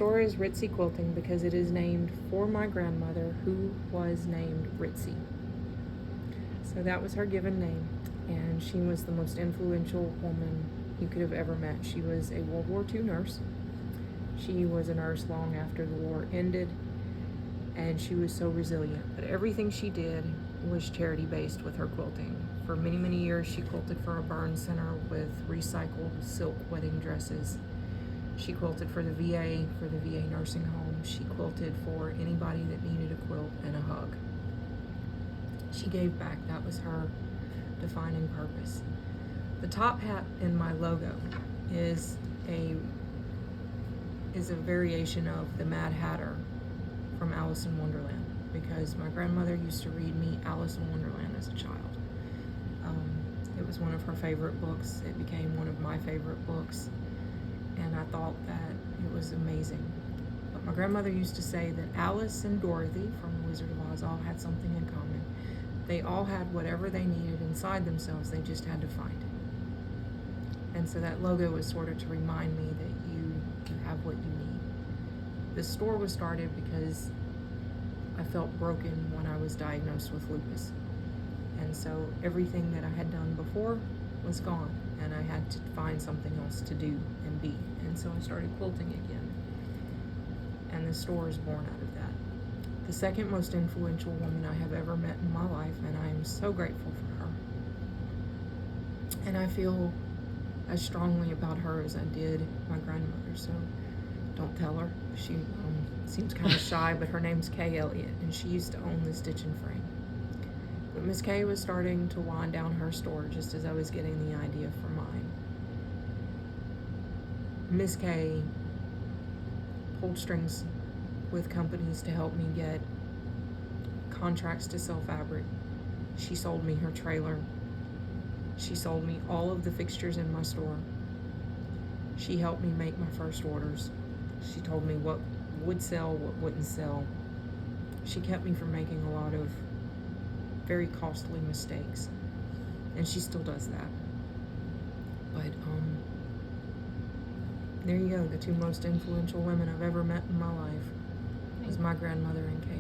store is Ritzy Quilting because it is named for my grandmother, who was named Ritzy. So that was her given name, and she was the most influential woman you could have ever met. She was a World War II nurse. She was a nurse long after the war ended, and she was so resilient. But everything she did was charity-based with her quilting. For many, many years, she quilted for a burn center with recycled silk wedding dresses. She quilted for the VA, for the VA nursing home. She quilted for anybody that needed a quilt and a hug. She gave back. That was her defining purpose. The top hat in my logo is a variation of the Mad Hatter from Alice in Wonderland, because my grandmother used to read me Alice in Wonderland as a child. It was one of her favorite books. It became one of my favorite books, and I thought that it was amazing. But my grandmother used to say that Alice and Dorothy from The Wizard of Oz all had something in common. They all had whatever they needed inside themselves, they just had to find it. And so that logo was sort of to remind me that you have what you need. The store was started because I felt broken when I was diagnosed with lupus. And so everything that I had done before was gone, and I had to find something else to do and be. And so I started quilting again. And the store is born out of that. The second most influential woman I have ever met in my life, and I am so grateful for her. And I feel as strongly about her as I did my grandmother, so don't tell her. She seems kind of shy, but her name's Kay Elliott, and she used to own the Stitch and Frame. But Miss Kay was starting to wind down her store just as I was getting the idea for mine. Miss Kay pulled strings with companies to help me get contracts to sell fabric. She sold me her trailer. She sold me all of the fixtures in my store. She helped me make my first orders. She told me what would sell, what wouldn't sell. She kept me from making a lot of very costly mistakes, and she still does that. But there you go. The two most influential women I've ever met in my life was my grandmother and Kay.